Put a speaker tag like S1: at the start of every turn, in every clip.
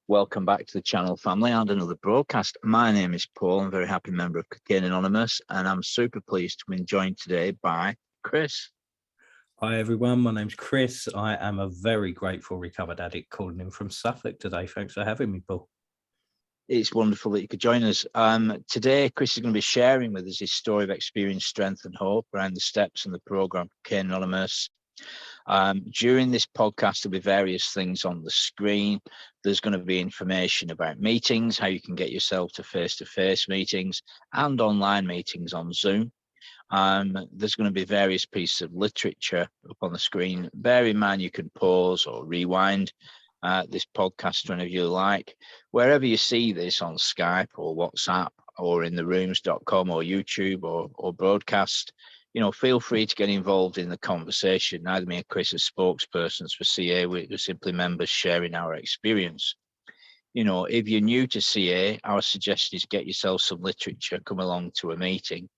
S1: Welcome back to the channel, family, and another broadcast. My name is Paul. I'm a very happy member of Cocaine Anonymous, and I'm super pleased to be joined today by Chris.
S2: Hi everyone, my name's Chris. I am a very grateful recovered addict calling in from Suffolk today. Thanks for having me, Paul.
S1: It's wonderful that you could join us. Today, Chris is going to be sharing with us his story of experience, strength, and hope around the steps in the program Cocaine Anonymous. During this podcast, there'll be various things on the screen. There's going to be information about meetings, how you can get yourself to face-to-face meetings and online meetings on Zoom. There's going to be various pieces of literature up on the screen. Bear in mind you can pause or rewind this podcast whenever you like. Wherever you see this on Skype or WhatsApp or in therooms.com or YouTube or broadcast, feel free to get involved in the conversation. Neither me and Chris as spokespersons for CA, we're simply members sharing our experience. If you're new to CA, our suggestion is get yourself some literature, come along to a meeting.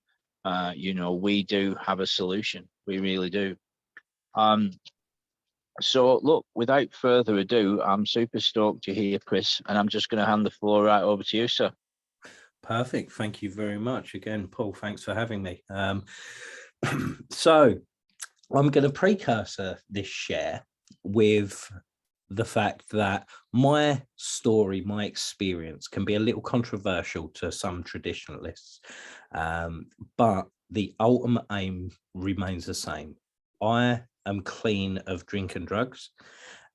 S1: We do have a solution. We really do. So look, without further ado, I'm super stoked you're here, Chris, and I'm just going to hand the floor right over to you, sir.
S2: Perfect. Thank you very much. Again, Paul, thanks for having me. So I'm going to precursor this share with the fact that my story, my experience can be a little controversial to some traditionalists, but the ultimate aim remains the same. I am clean of drink and drugs,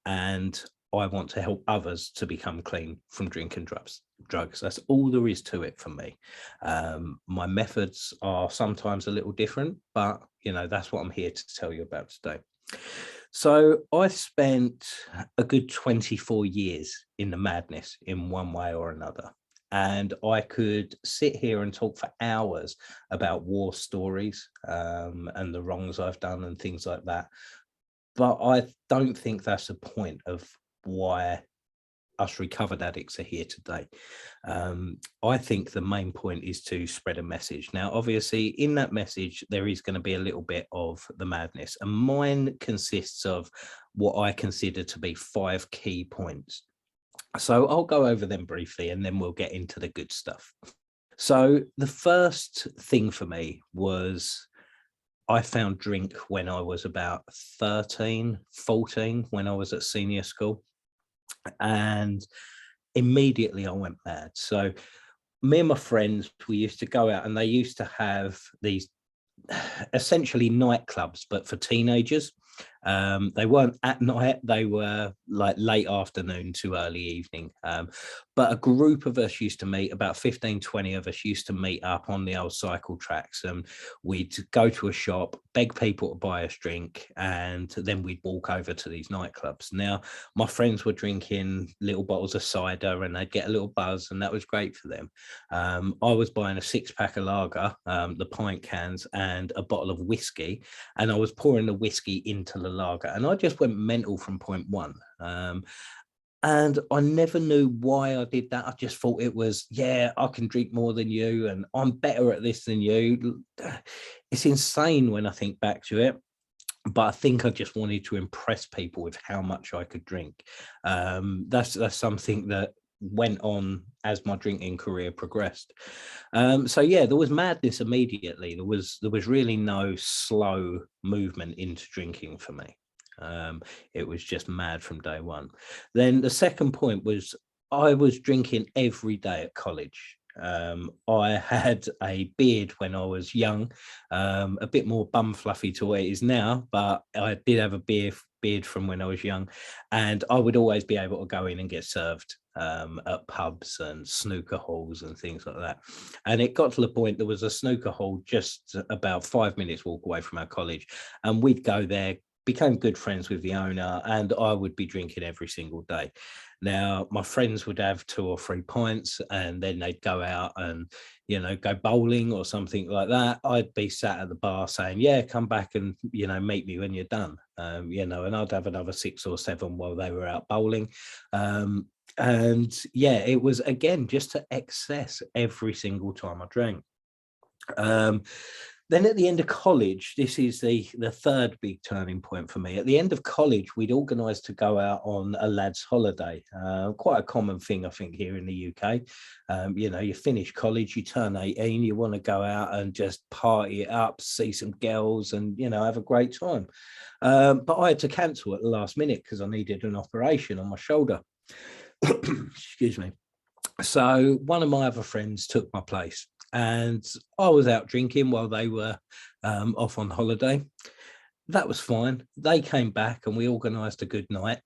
S2: and I want to help others to become clean from drink and drugs. That's all there is to it for me. My methods are sometimes a little different, but that's what I'm here to tell you about today. So I spent a good 24 years in the madness in one way or another. And I could sit here and talk for hours about war stories and the wrongs I've done and things like that. But I don't think that's the point of why us recovered addicts are here today. I think the main point is to spread a message. Now, obviously, in that message, there is going to be a little bit of the madness, and mine consists of what I consider to be 5 key points. So I'll go over them briefly, and then we'll get into the good stuff. So the first thing for me was I found drink when I was about 13, 14, when I was at senior school. And immediately I went mad. So me and my friends, we used to go out, and they used to have these essentially nightclubs, but for teenagers. They weren't at night, they were like late afternoon to early evening. But a group of us used to meet, about 15, 20 of us used to meet up on the old cycle tracks, and we'd go to a shop, beg people to buy us drink, and then we'd walk over to these nightclubs. Now, my friends were drinking little bottles of cider and they'd get a little buzz, and that was great for them. I was buying a 6-pack of lager, the pint cans, and a bottle of whiskey, and I was pouring the whiskey into the lager, and I just went mental from point one. And I never knew why I did that. I just thought it was, yeah, I can drink more than you, and I'm better at this than you. It's insane when I think back to it. But I think I just wanted to impress people with how much I could drink. That's something that went on as my drinking career progressed. So yeah, there was madness immediately. There was really no slow movement into drinking for me. It was just mad from day one. Then the second point was I was drinking every day at college. I had a beard when I was young, a bit more bum fluffy to what it is now, but I did have a beard from when I was young, and I would always be able to go in and get served at pubs and snooker halls and things like that. And it got to the point there was a snooker hall just about 5 minutes walk away from our college, and we'd go there, became good friends with the owner, and I would be drinking every single day. Now, my friends would have 2 or 3 pints, and then they'd go out and, go bowling or something like that. I'd be sat at the bar saying, yeah, come back and, meet me when you're done, and I'd have another 6 or 7 while they were out bowling. And yeah, it was, again, just to excess every single time I drank. Then at the end of college, this is the third big turning point for me. At the end of college, we'd organised to go out on a lad's holiday. Quite a common thing, I think, here in the UK. You know, you finish college, you turn 18, you want to go out and just party it up, see some girls and, you know, have a great time. But I had to cancel at the last minute because I needed an operation on my shoulder. Excuse me. So one of my other friends took my place and I was out drinking while they were off on holiday. That was fine. They came back and we organised a good night.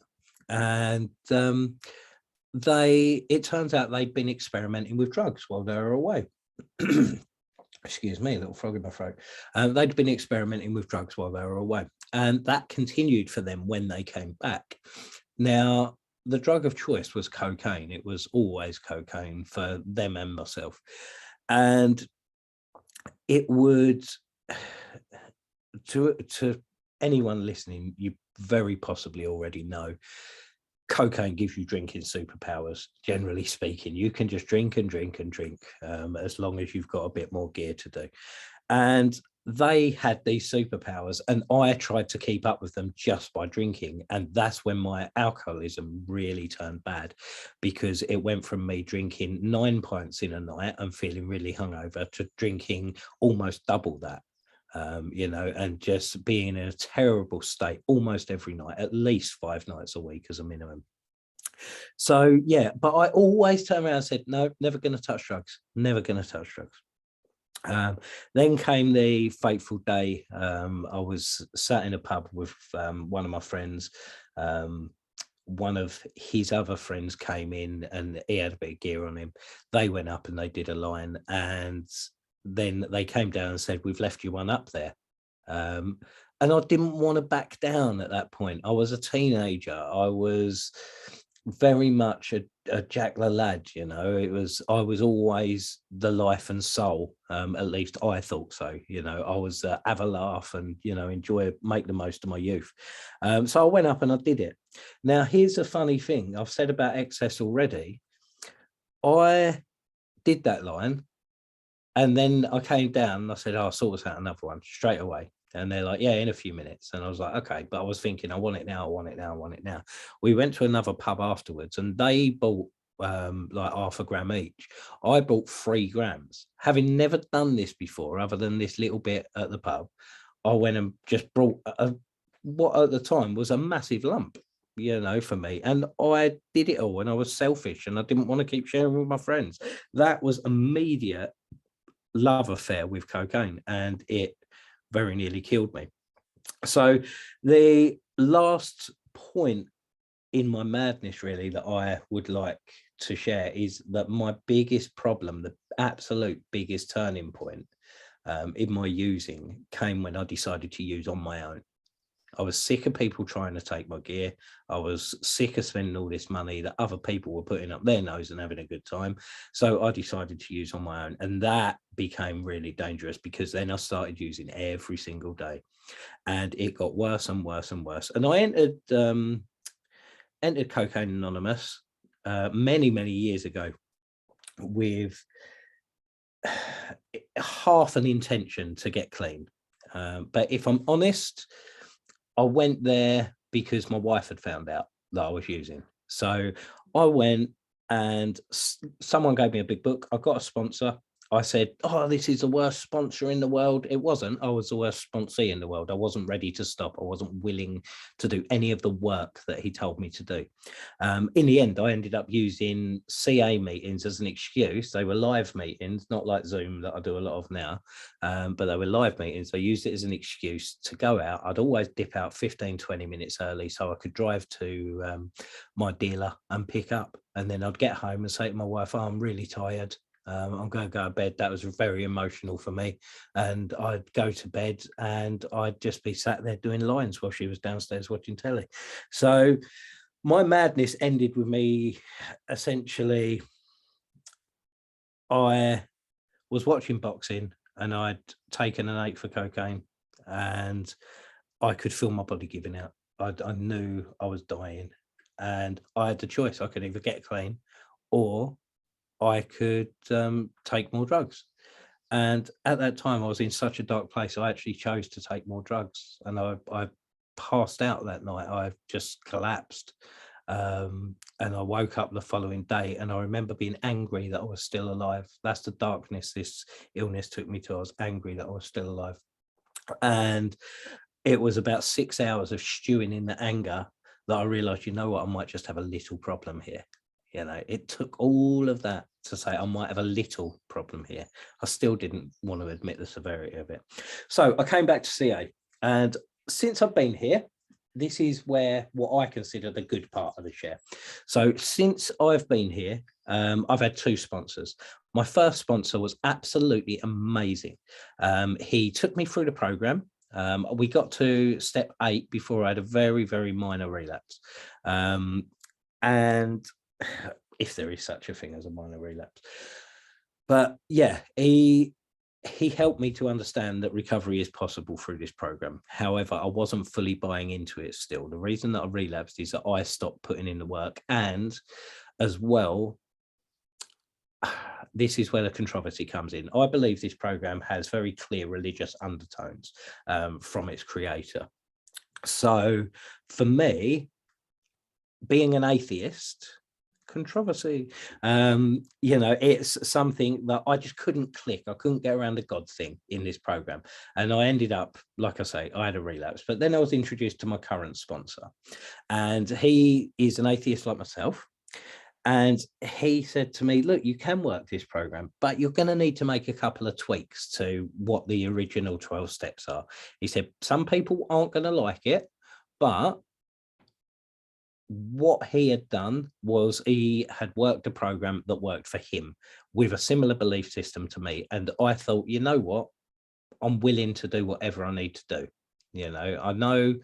S2: And it turns out they'd been experimenting with drugs while they were away. Excuse me, a little frog in my throat. They'd been experimenting with drugs while they were away. And that continued for them when they came back. Now, the drug of choice was cocaine. It was always cocaine for them and myself. And it would, to anyone listening, you very possibly already know, cocaine gives you drinking superpowers, generally speaking. You can just drink and drink and drink as long as you've got a bit more gear to do. And they had these superpowers and I tried to keep up with them just by drinking. And that's when my alcoholism really turned bad, because it went from me drinking 9 pints in a night and feeling really hungover to drinking almost double that. You know, and just being in a terrible state almost every night, at least 5 nights a week as a minimum. So, yeah, but I always turned around and said, no, never going to touch drugs, never going to touch drugs. Then came the fateful day. I was sat in a pub with one of my friends. One of his other friends came in and he had a bit of gear on him. They went up and they did a line, and then they came down and said, we've left you one up there. And I didn't want to back down at that point. I was a teenager. I was very much a Jack the lad, you know. I was always the life and soul, at least I thought so, you know. I was have a laugh and, you know, make the most of my youth. So I went up and I did it. Now here's a funny thing I've said about excess already. I did that line and then I came down and I said, I'll sort us out another one straight away. And they're like, yeah, in a few minutes. And I was like, okay. But I was thinking, I want it now. I want it now. I want it now. We went to another pub afterwards and they bought like half a gram each. I bought 3 grams. Having never done this before, other than this little bit at the pub, I went and just brought what at the time was a massive lump, you know, for me. And I did it all and I was selfish and I didn't want to keep sharing with my friends. That was immediate love affair with cocaine and it very nearly killed me. So the last point in my madness really that I would like to share is that my biggest problem, the absolute biggest turning point in my using came when I decided to use on my own. I was sick of people trying to take my gear. I was sick of spending all this money that other people were putting up their nose and having a good time. So I decided to use on my own. And that became really dangerous because then I started using every single day. And it got worse and worse and worse. And I entered Cocaine Anonymous many, many years ago with half an intention to get clean. But if I'm honest, I went there because my wife had found out that I was using. So I went and someone gave me a big book. I got a sponsor. I said, oh, this is the worst sponsor in the world. It wasn't. I was the worst sponsee in the world. I wasn't ready to stop. I wasn't willing to do any of the work that he told me to do. In the end, I ended up using CA meetings as an excuse. They were live meetings, not like Zoom that I do a lot of now, but they were live meetings. I used it as an excuse to go out. I'd always dip out 15, 20 minutes early so I could drive to my dealer and pick up. And then I'd get home and say to my wife, oh, I'm really tired. I'm going to go to bed. That was very emotional for me. And I'd go to bed and I'd just be sat there doing lines while she was downstairs watching telly. So my madness ended with me essentially, I was watching boxing and I'd taken an 8 for cocaine and I could feel my body giving out. I knew I was dying and I had the choice. I could either get clean or I could take more drugs. And at that time, I was in such a dark place, I actually chose to take more drugs. And I passed out that night. I just collapsed. And I woke up the following day, and I remember being angry that I was still alive. That's the darkness this illness took me to. I was angry that I was still alive. And it was about 6 hours of stewing in the anger that I realized, you know what, I might just have a little problem here. You know, it took all of that to say I might have a little problem here. I still didn't want to admit the severity of it. So I came back to CA, and since I've been here, this is where what I consider the good part of the share. So since I've been here, I've had 2 sponsors. My first sponsor was absolutely amazing. He took me through the program. We got to step 8 before I had a very, very minor relapse. And if there is such a thing as a minor relapse. But yeah, he helped me to understand that recovery is possible through this program. However, I wasn't fully buying into it still. The reason that I relapsed is that I stopped putting in the work, and as well, this is where the controversy comes in. I believe this program has very clear religious undertones from its creator. So for me, being an atheist, controversy, you know, it's something that I just couldn't click. I couldn't get around the God thing in this program. And I ended up, like I say, I had a relapse. But then I was introduced to my current sponsor, and he is an atheist like myself. And he said to me, look, you can work this program, but you're going to need to make a couple of tweaks to what the original 12 steps are. He said, some people aren't going to like it, but what he had done was he had worked a program that worked for him with a similar belief system to me. And I thought, you know what, I'm willing to do whatever I need to do. You know, I know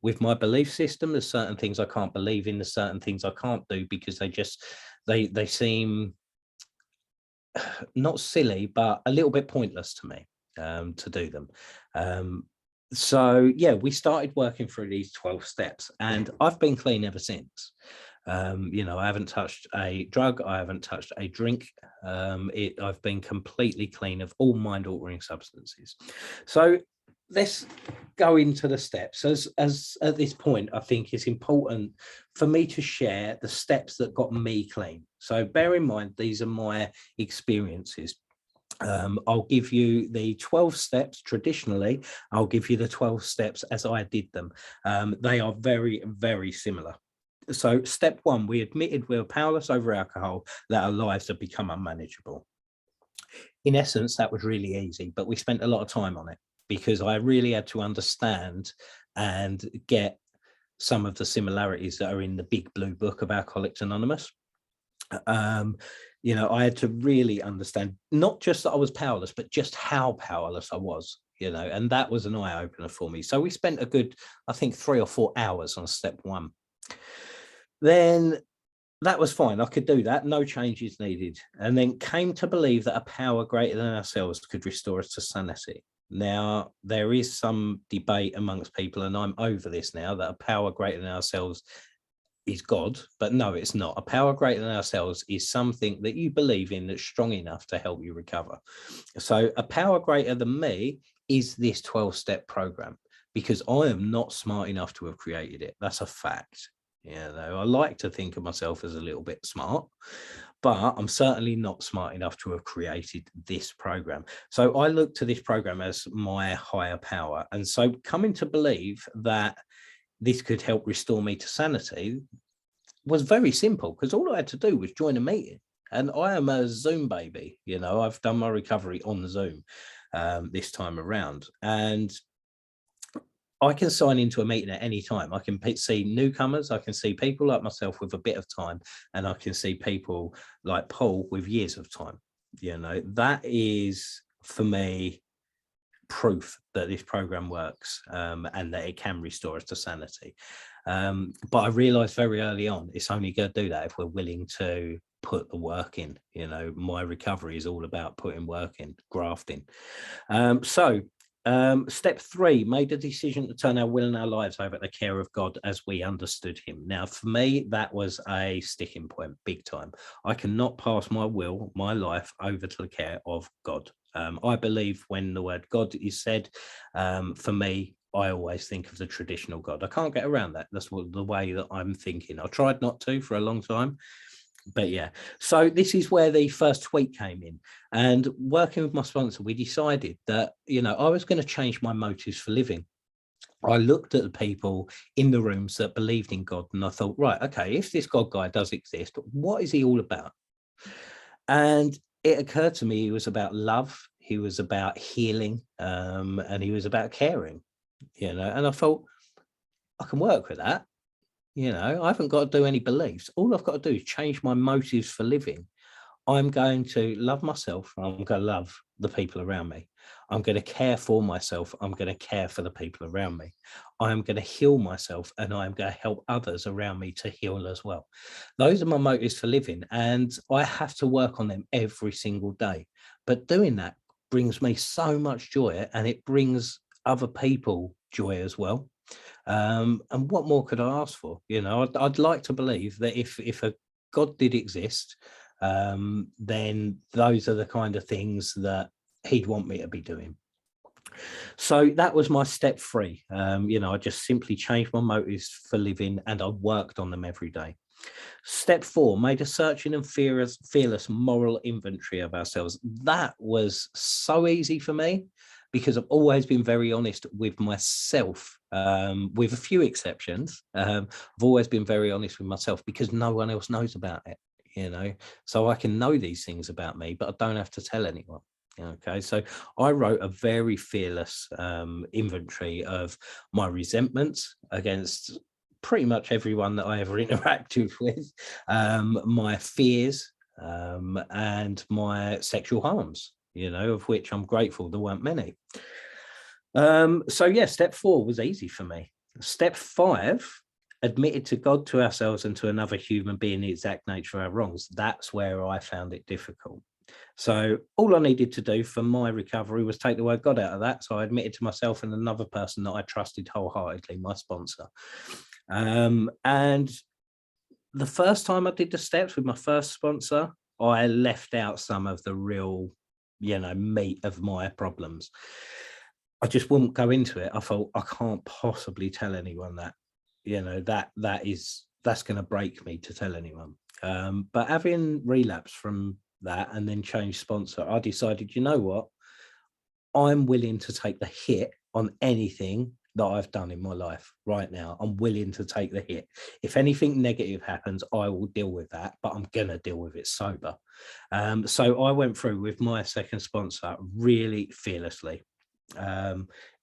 S2: with my belief system, there's certain things I can't believe in, there's certain things I can't do because they seem not silly, but a little bit pointless to me to do them. So yeah, we started working through these 12 steps, and I've been clean ever since. You know, I haven't touched a drug, I haven't touched a drink. I've been completely clean of all mind-altering substances. So let's go into the steps. As at this point, I think it's important for me to share the steps that got me clean. So bear in mind, these are my experiences. I'll give you the 12 steps. Traditionally, I'll give you the 12 steps as I did them. They are very, very similar. So step 1, we admitted we were powerless over alcohol, that our lives had become unmanageable. In essence, that was really easy, but we spent a lot of time on it because I really had to understand and get some of the similarities that are in the big blue book of Alcoholics Anonymous. You know, I had to really understand not just that I was powerless, but just how powerless I was, you know, and that was an eye opener for me. So we spent a good, I think, 3 or 4 hours on step 1. Then that was fine. I could do that. No changes needed. And then came to believe that a power greater than ourselves could restore us to sanity. Now, there is some debate amongst people, and I'm over this now, that a power greater than ourselves is God, but no, it's not. A power greater than ourselves is something that you believe in that's strong enough to help you recover. So a power greater than me is this 12-step program, because I am not smart enough to have created it. That's a fact. You know, I like to think of myself as a little bit smart, but I'm certainly not smart enough to have created this program. So I look to this program as my higher power. And so coming to believe that this could help restore me to sanity was very simple, because all I had to do was join a meeting. And I am a Zoom baby. You know, I've done my recovery on Zoom this time around. And I can sign into a meeting at any time. I can see newcomers. I can see people like myself with a bit of time, and I can see people like Paul with years of time. You know, that is for me proof that this program works and that it can restore us to sanity. But I realized very early on, it's only going to do that if we're willing to put the work in. You know, my recovery is all about putting work in, grafting. So Step 3, made a decision to turn our will and our lives over to the care of God as we understood him. Now, for me, that was a sticking point, big time. I cannot pass my will, my life over to the care of God. I believe when the word God is said, for me, I always think of the traditional God. I can't get around that. That's the way that I'm thinking. I tried not to for a long time. But yeah, so this is where the first tweak came in, and working with my sponsor, we decided that, I was going to change my motives for living. I looked at the people in the rooms that believed in God, and I thought, right, okay, if this God guy does exist, what is he all about? And it occurred to me he was about love, he was about healing, and he was about caring, and I thought, I can work with that. I haven't got to do any beliefs. All I've got to do is change my motives for living. I'm going to love myself. I'm going to love the people around me. I'm going to care for myself. I'm going to care for the people around me. I'm going to heal myself, and I'm going to help others around me to heal as well. Those are my motives for living, and I have to work on them every single day. But doing that brings me so much joy, and it brings other people joy as well. And what more could I ask for? I'd like to believe that if a God did exist, then those are the kind of things that he'd want me to be doing. So that was my step 3. I just simply changed my motives for living, and I worked on them every day. Step 4, made a searching and fearless moral inventory of ourselves. That was so easy for me, because I've always been very honest with myself, with a few exceptions. I've always been very honest with myself because no one else knows about it, so I can know these things about me, but I don't have to tell anyone. Okay, so I wrote a very fearless inventory of my resentments against pretty much everyone that I ever interacted with, my fears, and my sexual harms, of which I'm grateful there weren't many. So yeah, step 4 was easy for me. Step 5, admitted to God, to ourselves, and to another human being the exact nature of our wrongs. That's where I found it difficult. So all I needed to do for my recovery was take the word God out of that. So I admitted to myself and another person that I trusted wholeheartedly, my sponsor. And the first time I did the steps with my first sponsor, I left out some of the real, meat of my problems. I just wouldn't go into it. I thought, I can't possibly tell anyone that, that's going to break me to tell anyone. But having relapsed from that and then changed sponsor, I decided, you know what? I'm willing to take the hit on anything that I've done in my life right now. I'm willing to take the hit. If anything negative happens, I will deal with that, but I'm going to deal with it sober. So I went through with my second sponsor really fearlessly.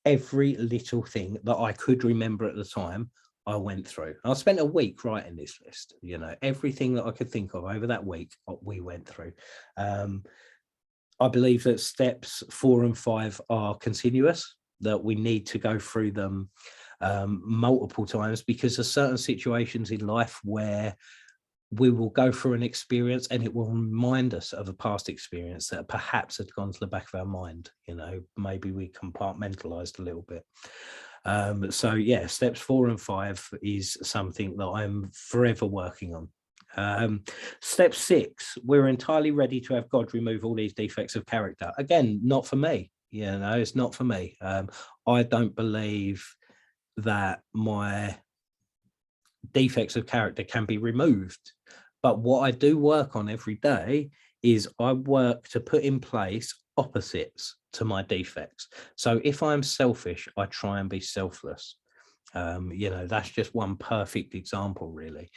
S2: Every little thing that I could remember at the time, I went through. I spent a week writing this list, everything that I could think of over that week, we went through. I believe that steps 4 and 5 are continuous, that we need to go through them multiple times, because there's certain situations in life where we will go through an experience and it will remind us of a past experience that perhaps had gone to the back of our mind. Maybe we compartmentalized a little bit. So yeah, steps 4 and 5 is something that I'm forever working on. Step 6, we're entirely ready to have God remove all these defects of character. Again, not for me. It's not for me. I don't believe that my defects of character can be removed. But what I do work on every day is I work to put in place opposites to my defects. So if I'm selfish, I try and be selfless. That's just one perfect example, really.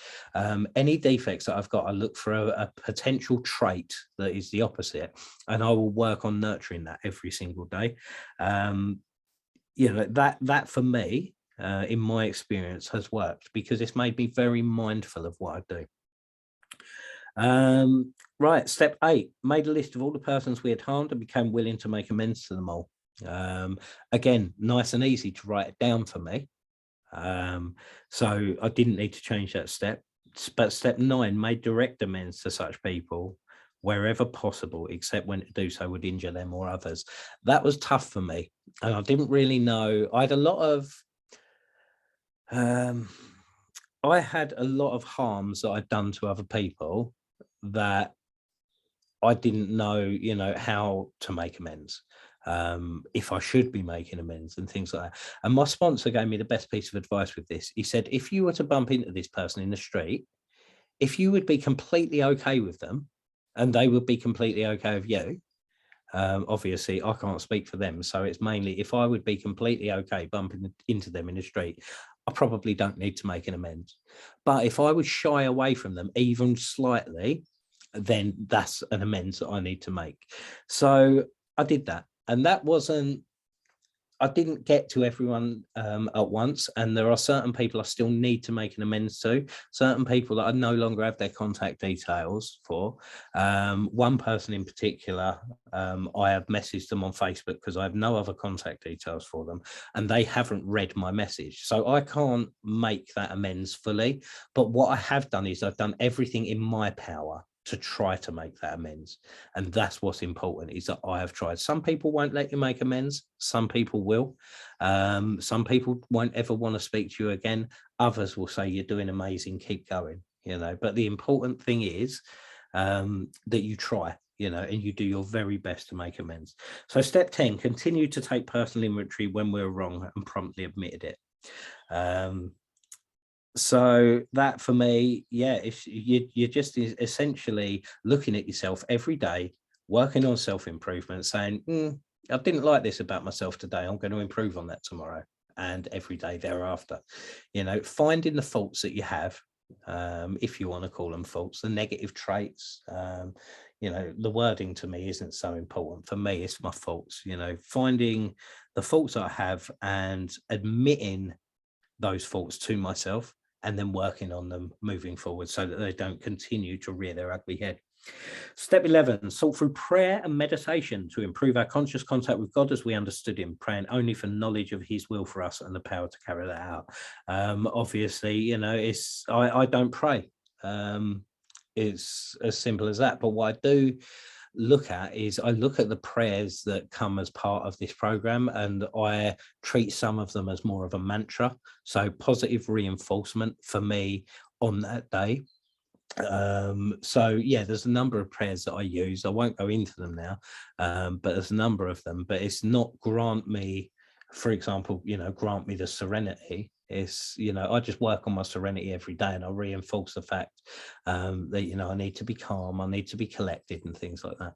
S2: Any defects that I've got, I look for a potential trait that is the opposite, and I will work on nurturing that every single day. That for me, in my experience, has worked because it's made me very mindful of what I do. Right, step 8, made a list of all the persons we had harmed and became willing to make amends to them all. Again, nice and easy to write it down for me. So I didn't need to change that step. But step 9, made direct amends to such people wherever possible, except when to do so would injure them or others. That was tough for me. And I didn't really know. I had a lot of harms that I'd done to other people that I didn't know, how to make amends, if I should be making amends and things like that. And my sponsor gave me the best piece of advice with this. He said, if you were to bump into this person in the street, if you would be completely okay with them and they would be completely okay with you, obviously I can't speak for them. So it's mainly if I would be completely okay bumping into them in the street, I probably don't need to make an amends. But if I would shy away from them even slightly, then that's an amends that I need to make. So I did that. And I didn't get to everyone at once. And there are certain people I still need to make an amends to, certain people that I no longer have their contact details for. One person in particular, I have messaged them on Facebook because I have no other contact details for them, and they haven't read my message. So I can't make that amends fully. But what I have done is I've done everything in my power to try to make that amends. And that's what's important, is that I have tried. Some people won't let you make amends. Some people will. Some people won't ever want to speak to you again. Others will say, you're doing amazing, keep going, but the important thing is that you try, and you do your very best to make amends. So step 10, continue to take personal inventory when we're wrong and promptly admitted it. So that for me, if you're just essentially looking at yourself every day, working on self-improvement, saying, I didn't like this about myself today, I'm going to improve on that tomorrow and every day thereafter. Finding the faults that you have, if you want to call them faults, the negative traits. The wording to me isn't so important. For me, it's my faults. Finding the faults I have and admitting those faults to myself, and then working on them moving forward so that they don't continue to rear their ugly head. Step 11, sought through prayer and meditation to improve our conscious contact with God as we understood him, praying only for knowledge of his will for us and the power to carry that out. Obviously, I don't pray. It's as simple as that. But what I do look at is I look at the prayers that come as part of this program, and I treat some of them as more of a mantra. So positive reinforcement for me on that day. There's a number of prayers that I use. I won't go into them now, but there's a number of them. But it's not grant me, for example, grant me the serenity. It's, I just work on my serenity every day, and I reinforce the fact that, I need to be calm, I need to be collected and things like that.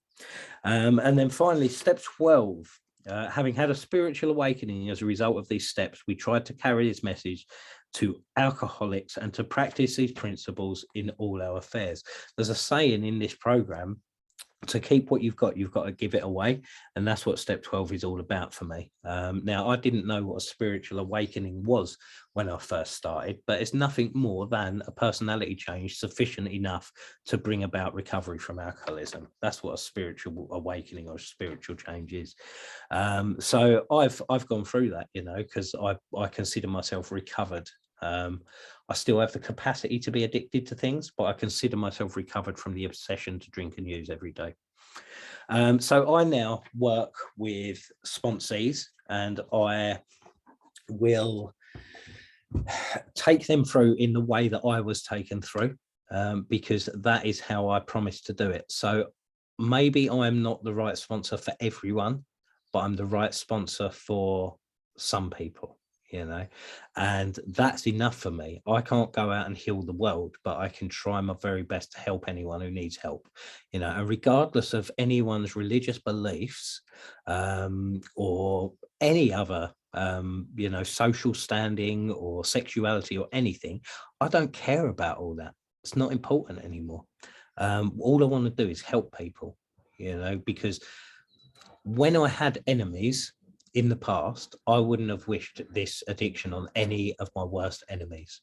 S2: And then finally, step 12, having had a spiritual awakening as a result of these steps, we tried to carry this message to alcoholics and to practice these principles in all our affairs. There's a saying in this program, to keep what you've got to give it away. And that's what step 12 is all about for me. Now, I didn't know what a spiritual awakening was when I first started, but it's nothing more than a personality change sufficient enough to bring about recovery from alcoholism. That's what a spiritual awakening or spiritual change is. So I've gone through that, because I consider myself recovered. I still have the capacity to be addicted to things, but I consider myself recovered from the obsession to drink and use every day. So I now work with sponsees, and I will take them through in the way that I was taken through, because that is how I promised to do it. So maybe I'm not the right sponsor for everyone, but I'm the right sponsor for some people. And that's enough for me. I can't go out and heal the world, but I can try my very best to help anyone who needs help, and regardless of anyone's religious beliefs, or any other, social standing or sexuality or anything, I don't care about all that. It's not important anymore. All I want to do is help people, because when I had enemies in the past, I wouldn't have wished this addiction on any of my worst enemies.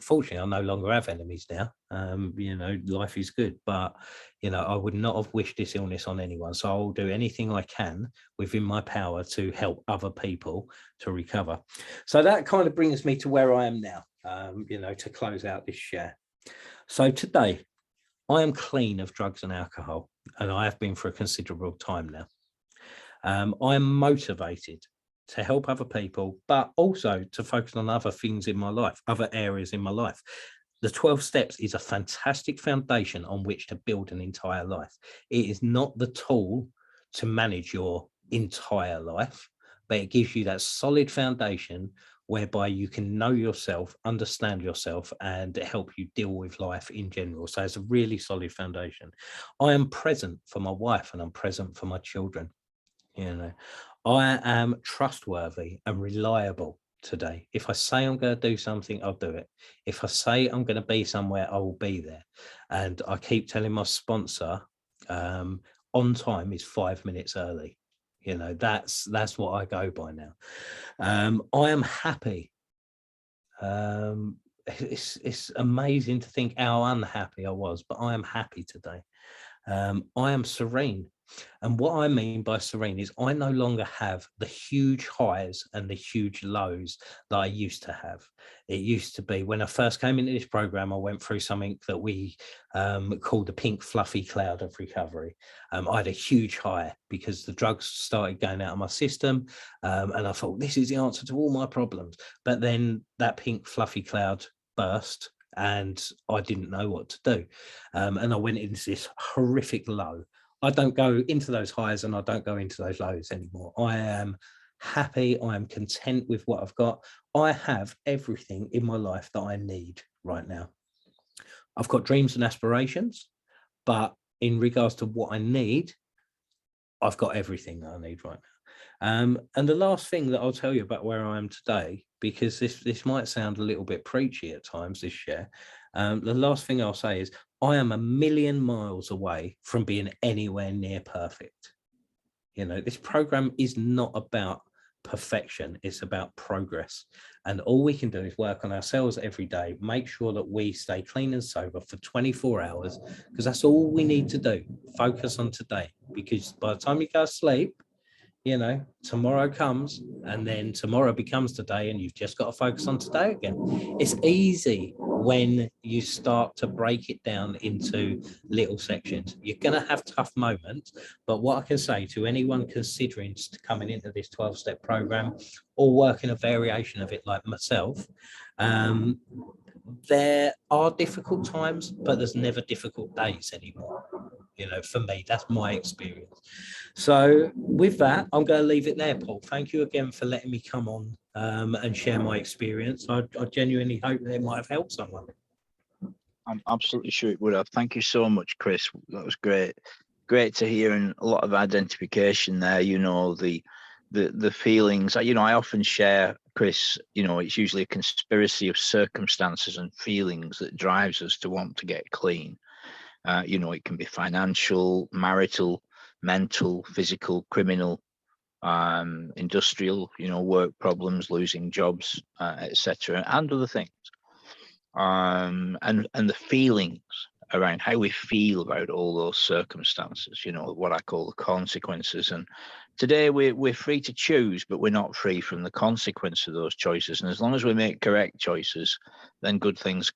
S2: Fortunately, I no longer have enemies now. Life is good, but I would not have wished this illness on anyone. So I'll do anything I can within my power to help other people to recover. So that kind of brings me to where I am now, to close out this share. So today, I am clean of drugs and alcohol, and I have been for a considerable time now. I am motivated to help other people, but also to focus on other things in my life, other areas in my life. The 12 steps is a fantastic foundation on which to build an entire life. It is not the tool to manage your entire life, but it gives you that solid foundation whereby you can know yourself, understand yourself, and help you deal with life in general. So it's a really solid foundation. I am present for my wife and I'm present for my children. You know, I am trustworthy and reliable today. If I say I'm going to do something, I'll do it. If I say I'm going to be somewhere, I will be there. And I keep telling my sponsor, on time is 5 minutes early. You know, that's what I go by now. I am happy. It's amazing to think how unhappy I was, but I am happy today. I am serene. And what I mean by serene is I no longer have the huge highs and the huge lows that I used to have. It used to be when I first came into this program, I went through something that we called the pink fluffy cloud of recovery. I had a huge high because the drugs started going out of my system. And I thought, this is the answer to all my problems. But then that pink fluffy cloud burst and I didn't know what to do. And I went into this horrific low. I don't go into those highs and I don't go into those lows anymore. I am happy. I am content with what I've got. I have everything in my life that I need right now. I've got dreams and aspirations, but in regards to what I need, I've got everything that I need right now. And the last thing that I'll tell you about where I am today, because this might sound a little bit preachy at times, this share. The last thing I'll say is I am a million miles away from being anywhere near perfect. You know, this program is not about perfection, it's about progress. And all we can do is work on ourselves every day, make sure that we stay clean and sober for 24 hours, because that's all we need to do. Focus on today, because by the time you go to sleep, you know, tomorrow comes and then tomorrow becomes today and you've just got to focus on today again. It's easy when you start to break it down into little sections. You're going to have tough moments, but what I can say to anyone considering coming into this 12-step program or working a variation of it like myself, there are difficult times, but there's never difficult days anymore. You know, for me, that's my experience. So with that, I'm going to leave it there, Paul. Thank you again for letting me come on and share my experience. I genuinely hope that it might have helped someone.
S1: I'm absolutely sure it would have. Thank you so much, Chris. That was great. Great to hear, and a lot of identification there. You know, the feelings. You know, I often share, Chris. You know, it's usually a conspiracy of circumstances and feelings that drives us to want to get clean. You know, it can be financial, marital, mental, physical, criminal, industrial, you know, work problems, losing jobs, etc., and other things. And the feelings around how we feel about all those circumstances, you know, what I call the consequences. And today we're free to choose, but we're not free from the consequence of those choices. And as long as we make correct choices, then good things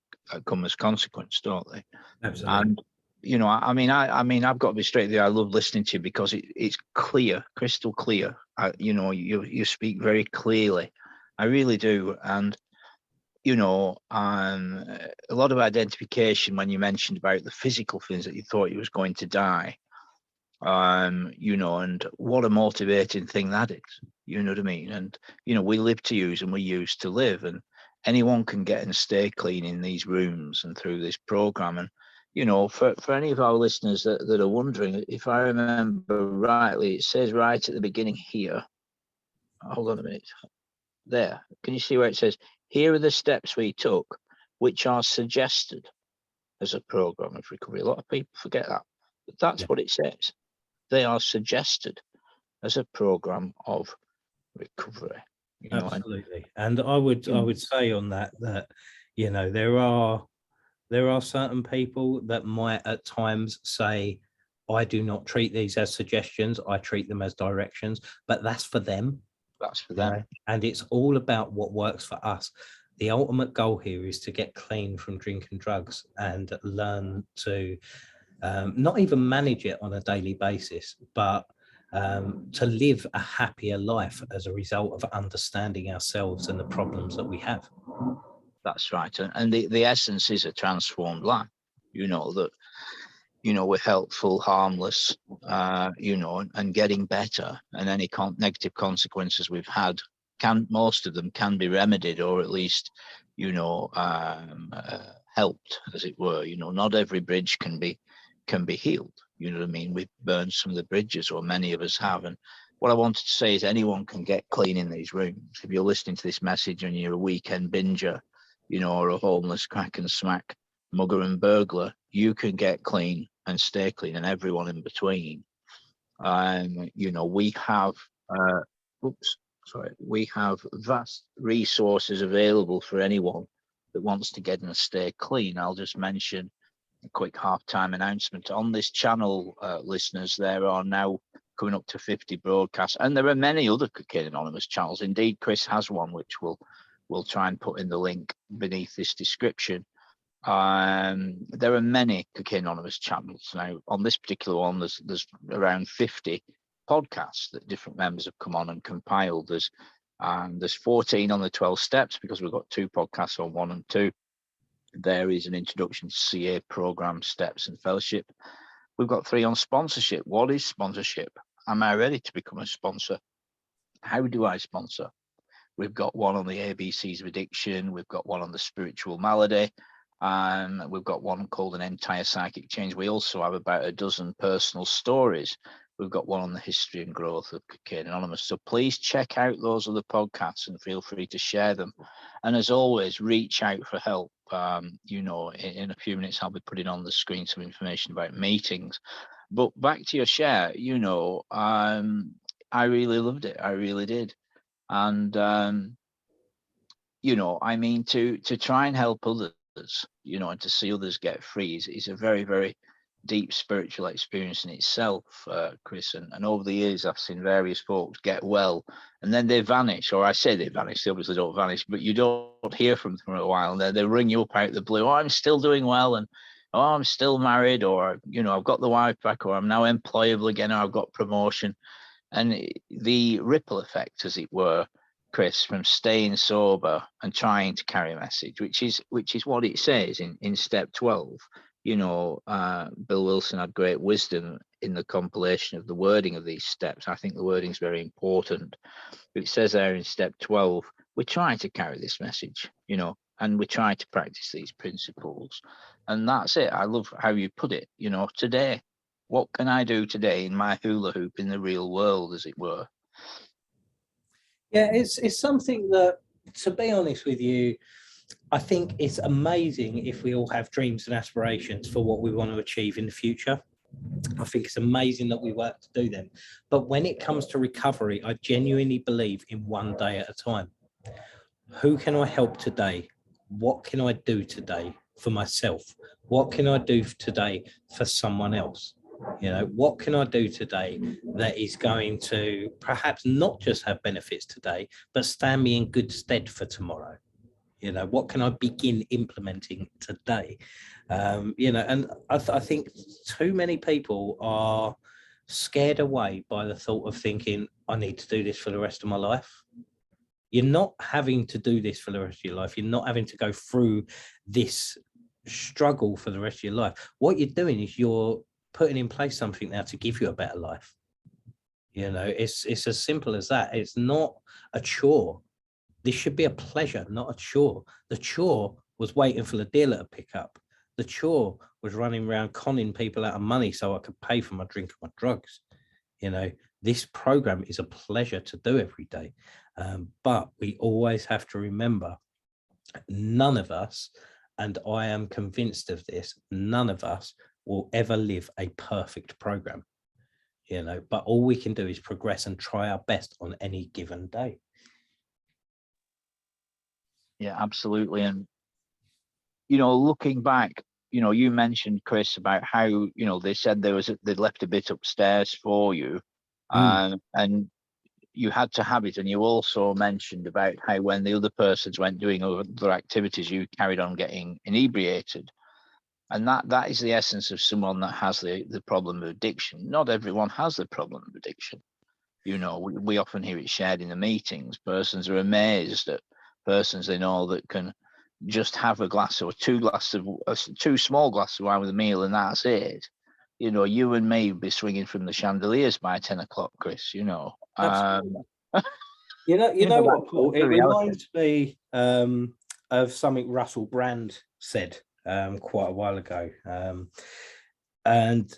S1: come as consequence, don't they?
S2: Absolutely.
S1: And you know, I mean, I've got to be straight there. I love listening to you because it's clear, crystal clear. You know, you speak very clearly. I really do. And you know, a lot of identification when you mentioned about the physical things that you thought you was going to die. You know, and what a motivating thing that is. You know what I mean? And you know, we live to use and we use to live, and anyone can get and stay clean in these rooms and through this program. And you know, for any of our listeners that are wondering, if I remember rightly, it says right at the beginning here. Hold on a minute. There. Can you see where it says, here are the steps we took, which are suggested as a program of recovery? A lot of people forget that. But that's what it says. They are suggested as a program of recovery. You know,
S2: absolutely. And I would say on that, you know, there are certain people that might at times say, I do not treat these as suggestions, I treat them as directions, but that's for them.
S1: That's for them.
S2: And it's all about what works for us. The ultimate goal here is to get clean from drinking drugs and learn to not even manage it on a daily basis, but to live a happier life as a result of understanding ourselves and the problems that we have.
S1: That's right. And the essence is a transformed life, that, we're helpful, harmless, and getting better. And any negative consequences we've had, most of them can be remedied, or at least, helped, as it were. Not every bridge can be healed. You know what I mean? We've burned some of the bridges, or many of us have. And what I wanted to say is anyone can get clean in these rooms. If you're listening to this message and you're a weekend binger, or a homeless crack and smack mugger and burglar, you can get clean and stay clean, and everyone in between. We have we have vast resources available for anyone that wants to get and stay clean. I'll just mention a quick halftime announcement on this channel, listeners. There are now coming up to 50 broadcasts, and there are many other Cocaine Anonymous channels. Indeed, Chris has one which we'll try and put in the link beneath this description. There are many Cocaine Anonymous channels now. On this particular one, there's around 50 podcasts that different members have come on and compiled. There's 14 on the 12 steps, because we've got 2 podcasts on 1 and 2. There is an introduction to CA program, steps, and fellowship. We've got 3 on sponsorship. What is sponsorship? Am I ready to become a sponsor? How do I sponsor? We've got 1 on the ABCs of addiction. We've got 1 on the spiritual malady. We've got 1 called an entire psychic change. We also have about a dozen personal stories. We've got 1 on the history and growth of Cocaine Anonymous. So please check out those other podcasts and feel free to share them. And as always, reach out for help. In a few minutes, I'll be putting on the screen some information about meetings. But back to your share, I really loved it. I really did. And, to try and help others, and to see others get free is a very, very deep spiritual experience in itself, Chris. And over the years, I've seen various folks get well, and then they vanish, or I say they vanish. They obviously don't vanish, but you don't hear from them for a while. And they ring you up out of the blue. Oh, I'm still doing well, and oh, I'm still married, or I've got the wife back, or I'm now employable again, or I've got promotion. And the ripple effect, as it were, Chris, from staying sober and trying to carry a message, which is what it says in step 12. Bill Wilson had great wisdom in the compilation of the wording of these steps. I think the wording is very important. It says there in step 12, we're trying to carry this message, and we're trying to practice these principles. And that's it. I love how you put it, today. What can I do today in my hula hoop in the real world, as it were?
S2: Yeah, it's something that, to be honest with you, I think it's amazing if we all have dreams and aspirations for what we want to achieve in the future. I think it's amazing that we work to do them. But when it comes to recovery, I genuinely believe in one day at a time. Who can I help today? What can I do today for myself? What can I do today for someone else? What can I do today that is going to perhaps not just have benefits today, but stand me in good stead for tomorrow? What can I begin implementing today? And I think too many people are scared away by the thought of thinking, I need to do this for the rest of my life. You're not having to do this for the rest of your life. You're not having to go through this struggle for the rest of your life. What you're doing is you're putting in place something now to give you a better life. It's as simple as that. It's not a chore. This should be a pleasure, not a chore. The chore was waiting for the dealer to pick up. The chore was running around conning people out of money so I could pay for my drink and my drugs. This program is a pleasure to do every day. But we always have to remember, none of us, and I am convinced of this, none of us will ever live a perfect program. But all we can do is progress and try our best on any given day.
S1: Yeah, absolutely. And, looking back, you mentioned, Chris, about how, they said they'd left a bit upstairs for you. And, you had to have it, and you also mentioned about how when the other persons went doing other activities, you carried on getting inebriated. And that is the essence of someone that has the problem of addiction. Not everyone has the problem of addiction. You know, we often hear it shared in the meetings. Persons are amazed at persons they know that can just have a glass or two small glasses of wine with a meal, and that's it. You know, you and me would be swinging from the chandeliers by 10 o'clock, Chris, you know.
S2: Absolutely. You
S1: You know,
S2: know what, Paul?
S1: that's the
S2: It
S1: reality.
S2: reminds me of something Russell Brand said quite a while ago. And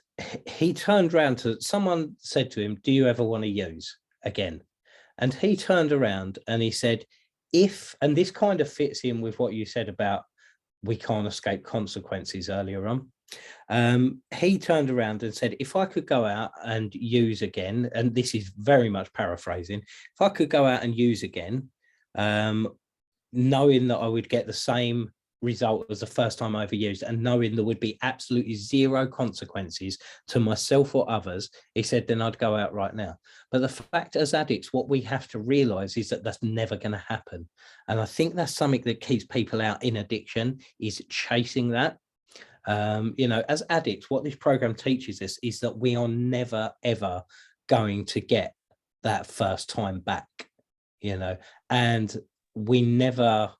S2: he turned around to someone, said to him, "Do you ever want to use again?" And he turned around and he said, and this kind of fits in with what you said about we can't escape consequences earlier on. He turned around and said, if I could go out and use again, and this is very much paraphrasing, if I could go out and use again, knowing that I would get the same result as the first time I ever used, and knowing there would be absolutely zero consequences to myself or others, he said, then I'd go out right now. But the fact, as addicts, what we have to realize is that that's never going to happen. And I think that's something that keeps people out in addiction, is chasing that. As addicts, what this program teaches us is that we are never, ever going to get that first time back, and we never,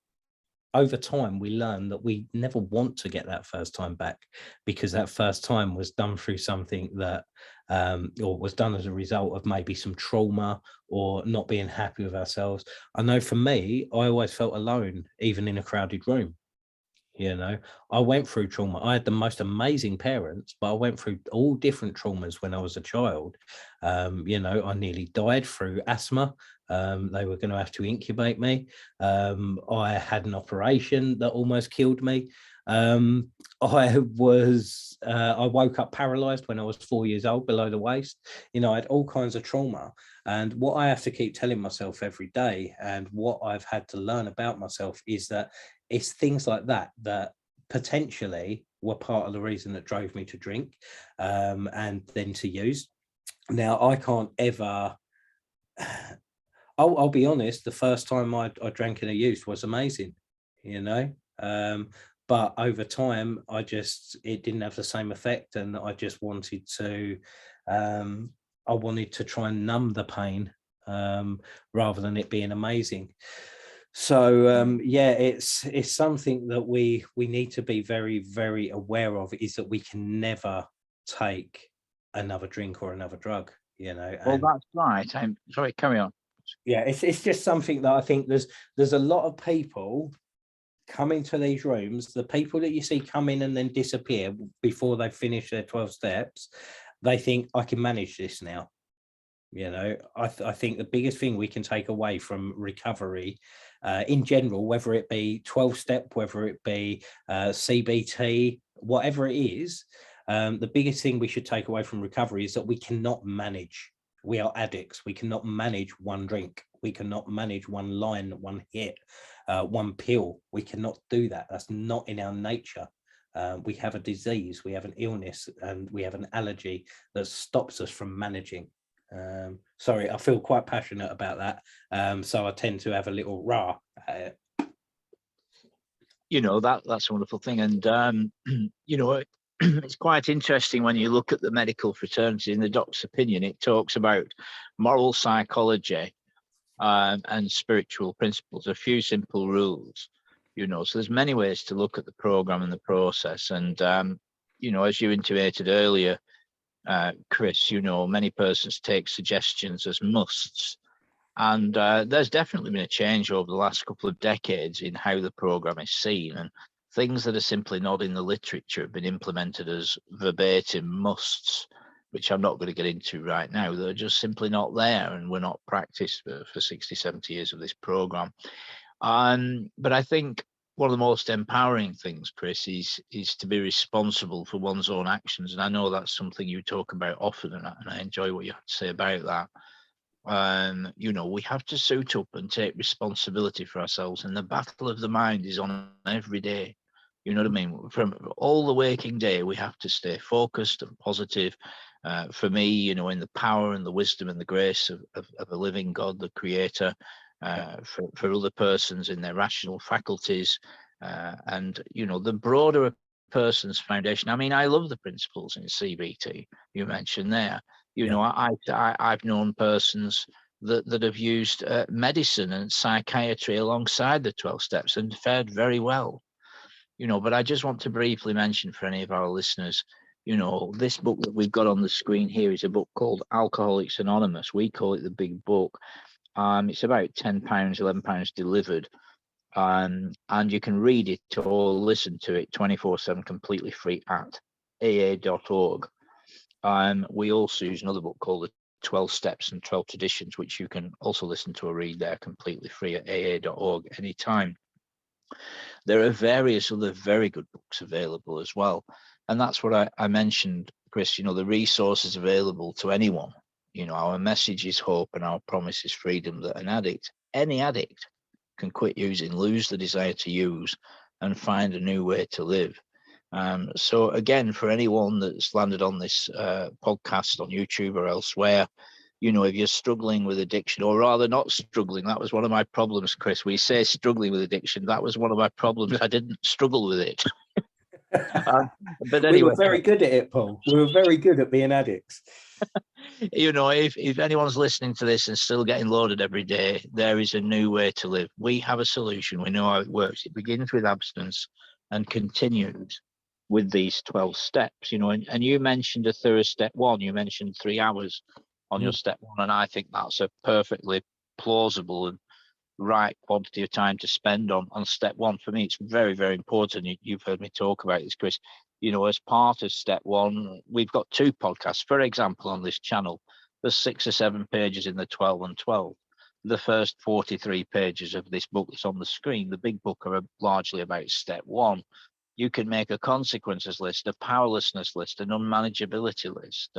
S2: over time, we learn that we never want to get that first time back, because that first time was done through something that, or was done as a result of maybe some trauma or not being happy with ourselves. I know for me, I always felt alone, even in a crowded room. I went through trauma. I had the most amazing parents, but I went through all different traumas when I was a child. I nearly died through asthma. They were going to have to incubate me. I had an operation that almost killed me. I woke up paralyzed when I was 4 years old, below the waist. I had all kinds of trauma. And what I have to keep telling myself every day, and what I've had to learn about myself, is that it's things like that that potentially were part of the reason that drove me to drink, and then to use. Now, I can't ever, I'll be honest, the first time I drank and I used was amazing, but over time, it didn't have the same effect, and I just wanted to, I wanted to try and numb the pain, rather than it being amazing. So it's something that we need to be very, very aware of, is that we can never take another drink or another drug,
S1: Well,
S2: and
S1: that's right. I'm sorry, carry on.
S2: yeah, it's just something that I think there's a lot of people coming to these rooms. The people that you see come in and then disappear before they finish their 12 steps, they think, I can manage this now. I think the biggest thing we can take away from recovery, in general, whether it be 12-step, whether it be CBT, whatever it is, the biggest thing we should take away from recovery is that we cannot manage. We are addicts. We cannot manage one drink. We cannot manage one line, one hit, one pill. We cannot do that. That's not in our nature. We have a disease, we have an illness, and we have an allergy that stops us from managing. Sorry, I feel quite passionate about that, so I tend to have a little rah.
S1: That's a wonderful thing, and it's quite interesting when you look at the medical fraternity. In the doc's opinion, it talks about moral psychology and spiritual principles, a few simple rules. So there's many ways to look at the program and the process, and as you intimated earlier, Chris, many persons take suggestions as musts. And there's definitely been a change over the last couple of decades in how the program is seen. And things that are simply not in the literature have been implemented as verbatim musts, which I'm not going to get into right now. They're just simply not there, and were not practiced for 60, 70 years of this program. But I think one of the most empowering things, Chris, is to be responsible for one's own actions. And I know that's something you talk about often, and I enjoy what you have to say about that. We have to suit up and take responsibility for ourselves, and the battle of the mind is on every day. You know what I mean? From all the waking day, we have to stay focused and positive. For me, you know, in the power and the wisdom and the grace of a living God, the Creator. For other persons in their rational faculties, and you know, the broader a person's foundation. I mean, I love the principles in CBT you mentioned there. You know, I've known persons that have used medicine and psychiatry alongside the 12 steps and fared very well. You know, but I just want to briefly mention for any of our listeners, you know, this book that we've got on the screen here is a book called Alcoholics Anonymous. We call it the Big Book. It's about £10, £11 delivered. And you can read it or listen to it 24/7 completely free at aa.org. We also use another book called the 12 Steps and 12 Traditions, which you can also listen to or read there completely free at aa.org anytime. There are various other very good books available as well. And that's what I mentioned, Chris, you know, the resources available to anyone. You know, our message is hope and our promise is freedom, that an addict, any addict, can quit using, lose the desire to use, and find a new way to live. So again, for anyone that's landed on this podcast on YouTube or elsewhere, you know, if you're struggling with addiction, or rather not struggling, that was one of my problems, Chris. We say struggling with addiction. That was one of my problems. I didn't struggle with it. But anyway,
S2: we were very good at it, Paul. We were very good at being addicts.
S1: You know, if anyone's listening to this and still getting loaded every day, there is a new way to live. We have a solution. We know how it works. It begins with abstinence and continues with these 12 steps, you know, and you mentioned a thorough step one. You mentioned 3 hours on your step one, and I think that's a perfectly plausible and right quantity of time to spend on step one. For me, it's very, very important. You've heard me talk about this, Chris. You know, as part of step one, we've got 2 podcasts, for example, on this channel. There's 6 or 7 pages in the 12 and 12. The first 43 pages of this book that's on the screen, the big book, are largely about step one. You can make a consequences list, a powerlessness list, an unmanageability list.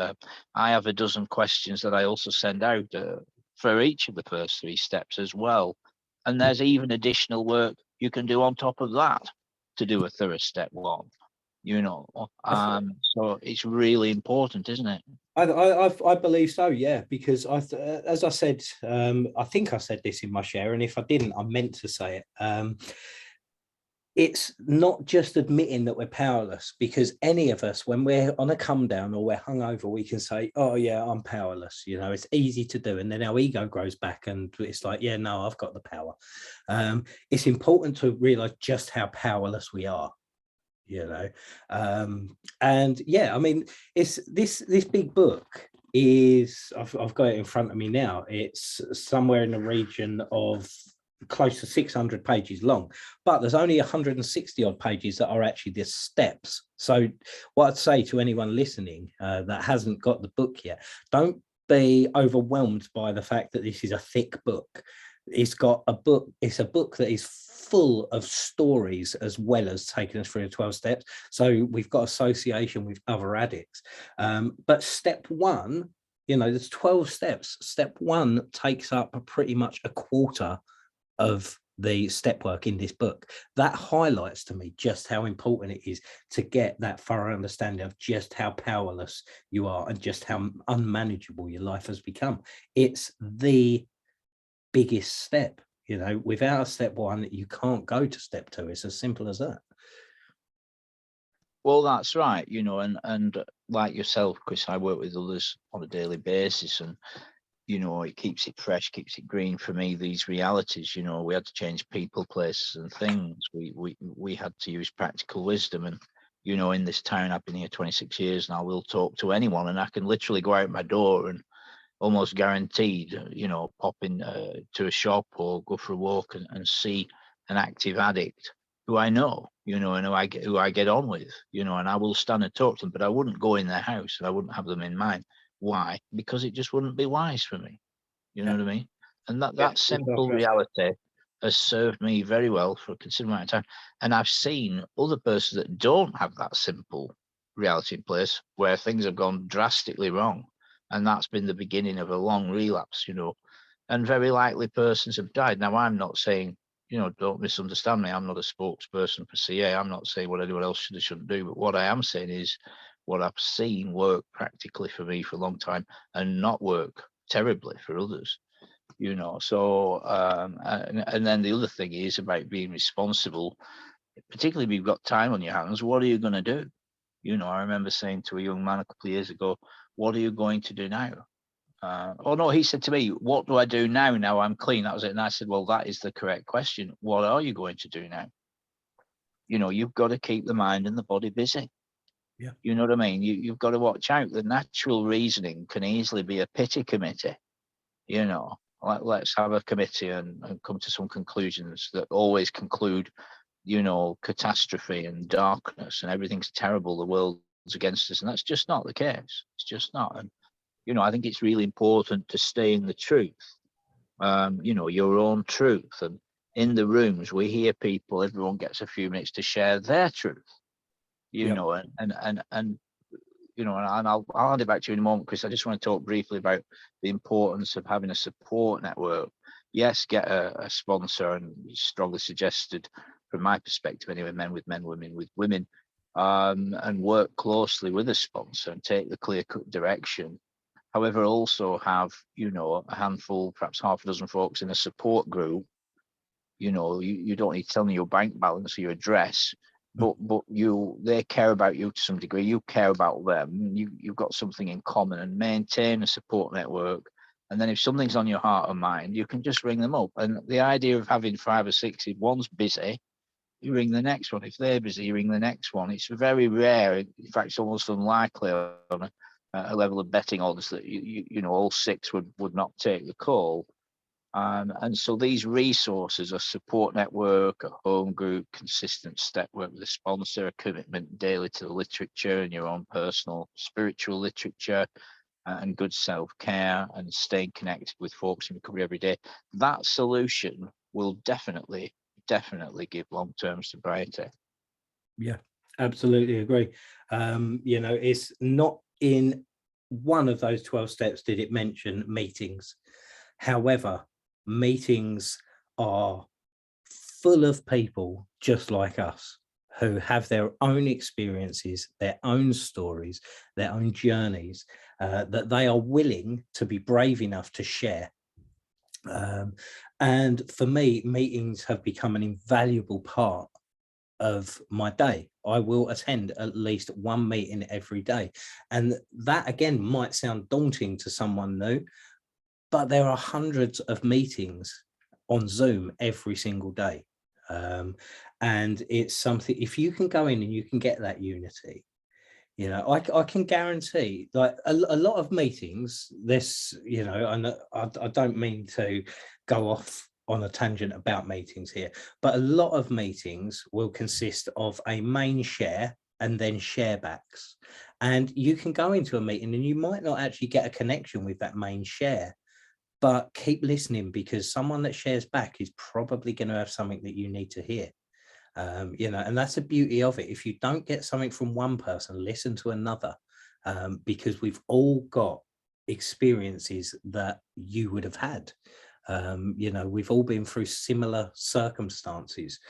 S1: I have a dozen questions that I also send out for each of the first 3 steps as well. And there's even additional work you can do on top of that to do a thorough step one, you know. So it's really important, isn't it?
S2: I believe so, yeah, because as I said, I think I said this in my share, and if I didn't, I meant to say it. It's not just admitting that we're powerless, because any of us, when we're on a come down or we're hungover, we can say, oh yeah, I'm powerless. You know, it's easy to do. And then our ego grows back and it's like, yeah, no, I've got the power. It's important to realize just how powerless we are, you know. And yeah, I mean, it's this big book is, I've got it in front of me now. It's somewhere in the region of close to 600 pages long, but there's only 160 odd pages that are actually the steps. So what I'd say to anyone listening that hasn't got the book yet, don't be overwhelmed by the fact that this is a thick book. It's a book that is full of stories as well as taking us through the 12 steps. So we've got association with other addicts. But step one, you know, there's 12 steps. Step one takes up pretty much a quarter of the step work in this book. That highlights to me just how important it is to get that thorough understanding of just how powerless you are and just how unmanageable your life has become. It's the biggest step, you know. Without step one, you can't go to step two. It's as simple as that.
S1: Well, that's right, you know, and like yourself, Chris, I work with others on a daily basis, and you know, it keeps it fresh, keeps it green for me. These realities, you know, we had to change people, places, and things. We had to use practical wisdom, and you know, in this town, I've been here 26 years, and I will talk to anyone, and I can literally go out my door and almost guaranteed, you know, pop in to a shop or go for a walk and see an active addict who I know, you know, and who I get on with, you know, and I will stand and talk to them, but I wouldn't go in their house and I wouldn't have them in mind. Why? Because it just wouldn't be wise for me. You know what I mean? And that simple reality has served me very well for a considerable amount of time. And I've seen other persons that don't have that simple reality in place where things have gone drastically wrong. And that's been the beginning of a long relapse, you know, and very likely persons have died. Now, I'm not saying, don't misunderstand me. I'm not a spokesperson for CA. I'm not saying what anyone else should or shouldn't do. But what I am saying is what I've seen work practically for me for a long time and not work terribly for others. So and then the other thing is about being responsible, particularly if you've got time on your hands. What are you going to do? I remember saying to a young man a couple of years ago, what are you going to do now? Oh no, he said to me, what do I do now I'm clean? That was it. And I said, well, that is the correct question. What are you going to do now? You've got to keep the mind and the body busy.
S2: Yeah.
S1: You know what I mean? You've got to watch out. The natural reasoning can easily be a pity committee. Let's have a committee and come to some conclusions that always conclude, catastrophe and darkness and everything's terrible. The world's against us. And that's just not the case. It's just not. And, I think it's really important to stay in the truth, your own truth. And in the rooms, we hear people, everyone gets a few minutes to share their truth,
S2: Yep.
S1: And I'll hand it back to you in a moment, Chris. I just want to talk briefly about the importance of having a support network. Yes, get a sponsor, and strongly suggested, from my perspective anyway, men with men, women with women, and work closely with a sponsor and take the clear-cut direction. However, also have, a handful, perhaps half a dozen folks in a support group. You don't need to tell them your bank balance or your address, but they care about you to some degree. You care about them. You've got something in common, and maintain a support network. And then if something's on your heart or mind, you can just ring them up. And the idea of having 5 or 6, if one's busy, you ring the next one. If they're busy, you ring the next one. It's very rare. In fact, it's almost unlikely on a level of betting odds that all 6 would not take the call. And so these resources, a support network, a home group, consistent step work with a sponsor, a commitment daily to the literature and your own personal spiritual literature, and good self-care, and staying connected with folks in recovery every day, that solution will definitely give long-term sobriety.
S2: Yeah, absolutely agree. It's not in one of those 12 steps did it mention meetings. However, meetings are full of people just like us who have their own experiences, their own stories, their own journeys, that they are willing to be brave enough to share. And for me, meetings have become an invaluable part of my day. I will attend at least one meeting every day. And that, again, might sound daunting to someone new, but there are hundreds of meetings on Zoom every single day. And it's something, if you can go in and you can get that unity, I can guarantee, like a lot of meetings, I don't mean to go off on a tangent about meetings here, but a lot of meetings will consist of a main share and then share backs. And you can go into a meeting and you might not actually get a connection with that main share, but keep listening, because someone that shares back is probably going to have something that you need to hear. And that's the beauty of it. If you don't get something from one person, listen to another, because we've all got experiences that you would have had. We've all been through similar circumstances,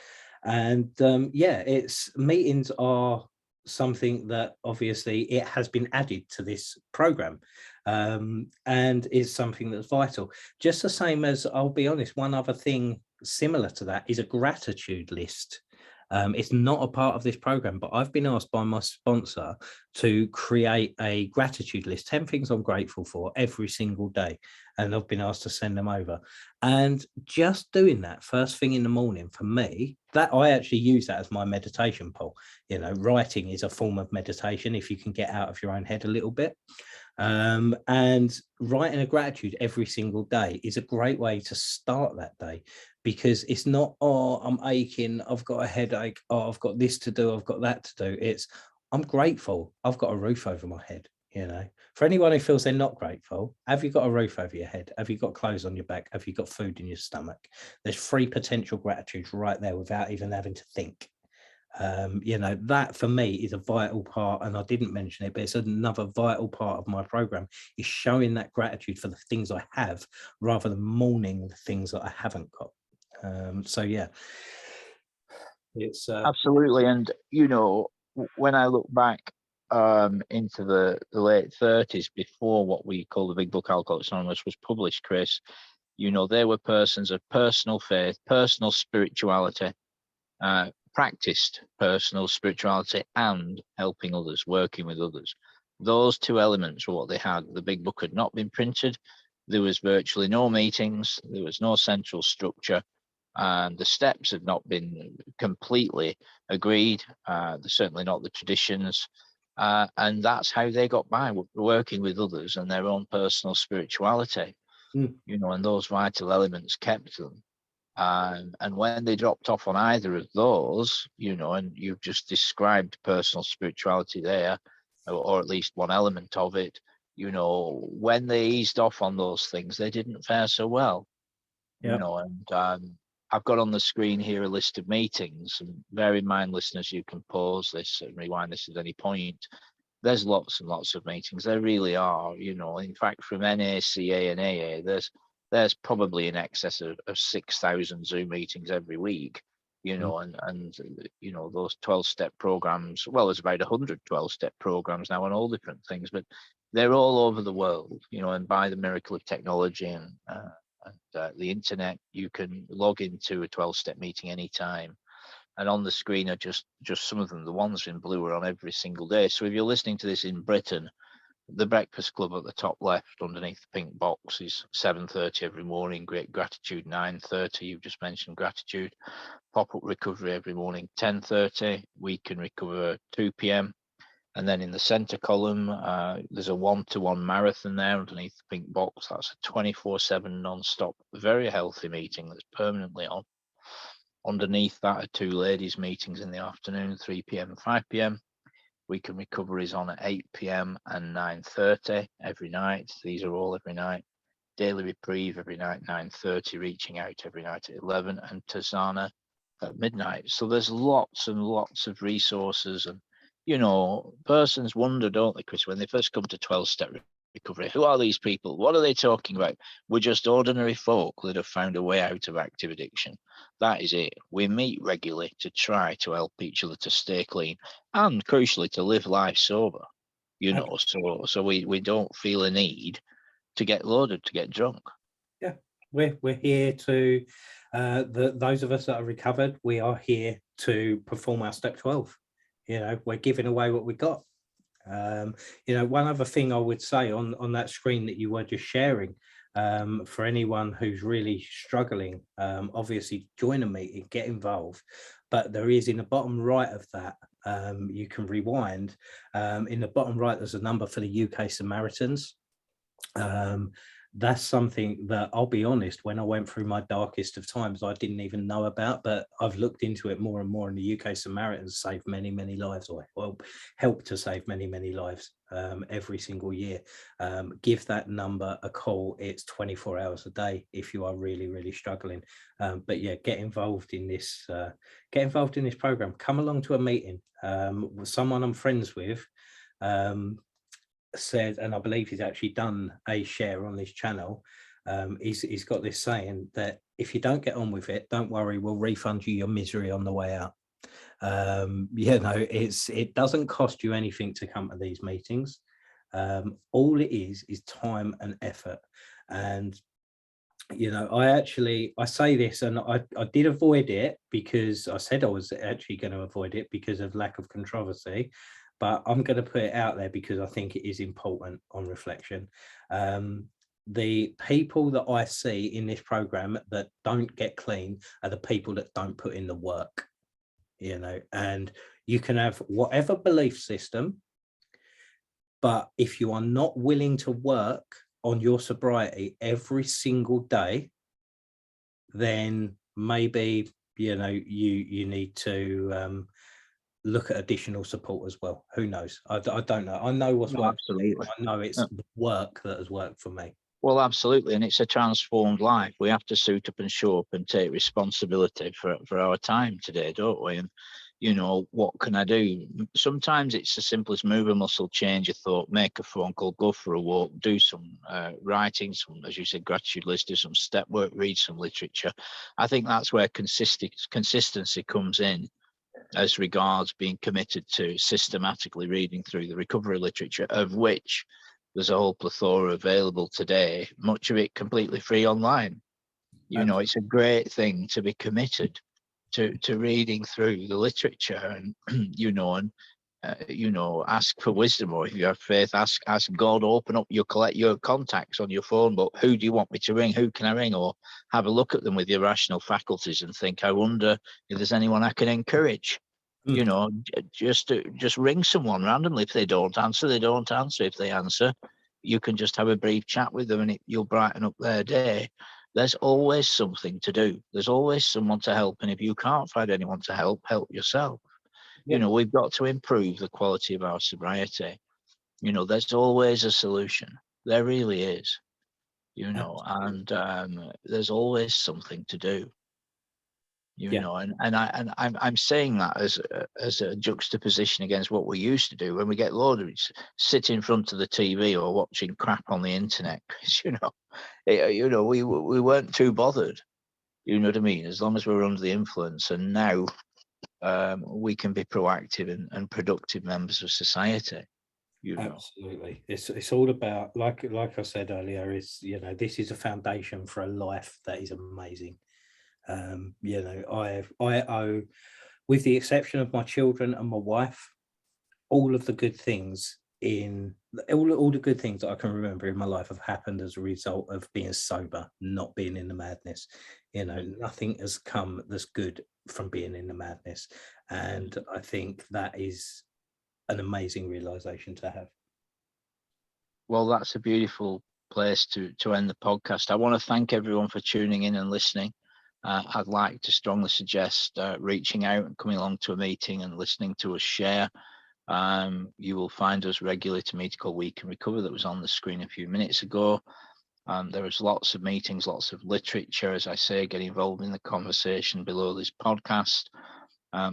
S2: and it's meetings are something that obviously it has been added to this program, and is something that's vital. Just the same as, I'll be honest, one other thing similar to that is a gratitude list. It's not a part of this program, but I've been asked by my sponsor to create a gratitude list, 10 things I'm grateful for every single day. And I've been asked to send them over. And just doing that first thing in the morning, for me, that I actually use that as my meditation pole. Writing is a form of meditation if you can get out of your own head a little bit. And writing a gratitude every single day is a great way to start that day, because it's not, oh, I'm aching, I've got a headache, oh, I've got this to do, I've got that to do. It's, I'm grateful, I've got a roof over my head. For anyone who feels they're not grateful, have you got a roof over your head? Have you got clothes on your back? Have you got food in your stomach? There's 3 potential gratitudes right there without even having to think. That for me is a vital part, and I didn't mention it, but it's another vital part of my program, is showing that gratitude for the things I have rather than mourning the things that I haven't got. So yeah, it's
S1: Absolutely. And, you know, when I look back into the late 30s, before what we call the Big Book Alcoholics Anonymous was published, Chris, you know, they were persons of personal faith, personal spirituality, practiced personal spirituality and helping others, working with others. Those two elements were what they had. The Big Book had not been printed. There was virtually no meetings. There was no central structure. And the steps had not been completely agreed. They're certainly not the traditions. And that's how they got by, working with others and their own personal spirituality, you know, and those vital elements kept them. And when they dropped off on either of those, you know, and you've just described personal spirituality there, or at least one element of it, you know, when they eased off on those things, they didn't fare so well, you know. And I've got on the screen here a list of meetings, and bear in mind, listeners, you can pause this and rewind this at any point. There's lots and lots of meetings. There really are, you know. In fact, from NACA and AA, there's probably in excess of 6,000 Zoom meetings every week, you know, and you know, those 12-step programs, well, there's about 100 12-step programs now on all different things, but they're all over the world, you know. And by the miracle of technology and the internet, you can log into a 12-step meeting anytime. And on the screen are just some of them. The ones in blue are on every single day. So if you're listening to this in Britain, the Breakfast Club at the top left underneath the pink box is 7:30 every morning. Great Gratitude 9:30. You've just mentioned gratitude. Pop-up recovery every morning 10:30. We can recover 2 p.m. And then in the center column, there's a 1-to-1 marathon there underneath the pink box. That's a 24/7 non-stop, very healthy meeting that's permanently on. Underneath that are 2 ladies meetings in the afternoon, 3 p.m. and 5 p.m. Weekend recovery is on at 8 p.m. and 9:30 every night. These are all every night. Daily reprieve every night, 9:30, reaching out every night at 11, and Tazana at midnight. So there's lots and lots of resources. And, you know, persons wonder, don't they, Chris, when they first come to 12-step recovery, who are these people? What are they talking about? We're just ordinary folk that have found a way out of active addiction. That is it. We meet regularly to try to help each other to stay clean and, crucially, to live life sober, you know. So we don't feel a need to get loaded, to get drunk.
S2: Yeah, we're here to those of us that are recovered. We are here to perform our step 12. You know, we're giving away what we got. You know, one other thing I would say on that screen that you were just sharing, for anyone who's really struggling, obviously join a meeting, get involved. But there is, in the bottom right of that, you can rewind. In the bottom right, there's a number for the UK Samaritans. That's something that, I'll be honest, when I went through my darkest of times, I didn't even know about, but I've looked into it more and more, and the UK Samaritans save many, many lives, or well, help to save many, many lives every single year. Give that number a call. It's 24 hours a day if you are really, really struggling. But yeah, get involved in this program. Come along to a meeting with someone I'm friends with. Said, and I believe he's actually done a share on this channel. He's got this saying that if you don't get on with it, don't worry, we'll refund you your misery on the way out. You know, it doesn't cost you anything to come to these meetings. All it is time and effort. And you know, I say this, and I did avoid it because I said I was actually going to avoid it because of lack of controversy. But I'm going to put it out there because I think it is important on reflection. The people that I see in this program that don't get clean are the people that don't put in the work, you know. And you can have whatever belief system, but if you are not willing to work on your sobriety every single day, then maybe, you know, you need to look at additional support as well. Who knows? I don't know. I know what's worked.
S1: Absolutely.
S2: I know it's the work that has worked for me.
S1: Well, absolutely. And it's a transformed life. We have to suit up and show up and take responsibility for our time today, don't we? And, what can I do? Sometimes it's as simple as move a muscle, change a thought, make a phone call, go for a walk, do some writing, some, as you said, gratitude list, do some step work, read some literature. I think that's where consistency comes in, as regards being committed to systematically reading through the recovery literature, of which there's a whole plethora available today, much of it completely free online. It's a great thing to be committed to reading through the literature, and ask for wisdom, or if you have faith, ask God, open up collect your contacts on your phone book. Who do you want me to ring? Who can I ring? Or have a look at them with your rational faculties and think, I wonder if there's anyone I can encourage. Just ring someone randomly. If they don't answer, they don't answer. If they answer, you can just have a brief chat with them, and you'll brighten up their day. There's always something to do. There's always someone to help. And if you can't find anyone to help yourself. We've got to improve the quality of our sobriety. There's always a solution. There really is. And there's always something to do. I'm saying that as a juxtaposition against what we used to do when we get loaded, sit in front of the TV or watching crap on the internet. We weren't too bothered. You know what I mean? As long as we're under the influence, and now we can be proactive and productive members of society.
S2: Absolutely. It's all about, like I said earlier, this is a foundation for a life that is amazing. I owe, with the exception of my children and my wife, all of the good things all the good things that I can remember in my life have happened as a result of being sober, not being in the madness. Nothing has come that's good from being in the madness. And I think that is an amazing realization to have.
S1: Well, that's a beautiful place to end the podcast. I want to thank everyone for tuning in and listening. I'd like to strongly suggest reaching out and coming along to a meeting and listening to us share. You will find us regularly to meet called We Can Recover that was on the screen a few minutes ago. There is lots of meetings, lots of literature. As I say, get involved in the conversation below this podcast.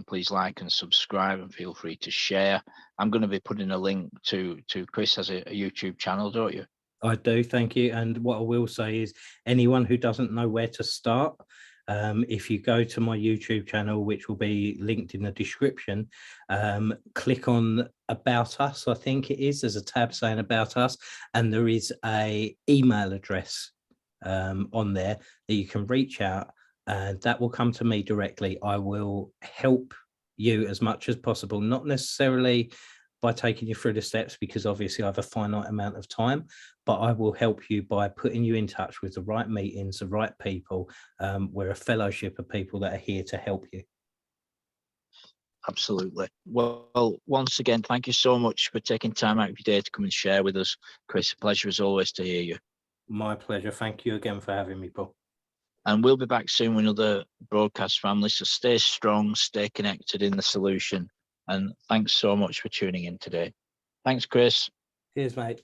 S1: Please like and subscribe, and feel free to share. I'm going to be putting a link to Chris has a YouTube channel, don't you?
S2: I do, thank you. And what I will say is, anyone who doesn't know where to start, if you go to my YouTube channel, which will be linked in the description, click on About Us, I think it is. There's a tab saying About Us, and there is a email address on there that you can reach out, and that will come to me directly. I will help you as much as possible, not necessarily by taking you through the steps, because obviously I have a finite amount of time, but I will help you by putting you in touch with the right meetings, the right people. We're a fellowship of people that are here to help you.
S1: Absolutely. Well, once again, thank you so much for taking time out of your day to come and share with us. Chris, a pleasure as always to hear you.
S2: My pleasure. Thank you again for having me, Paul.
S1: And we'll be back soon with another broadcast, family. So stay strong, stay connected in the solution. And thanks so much for tuning in today. Thanks, Chris.
S2: Cheers, mate.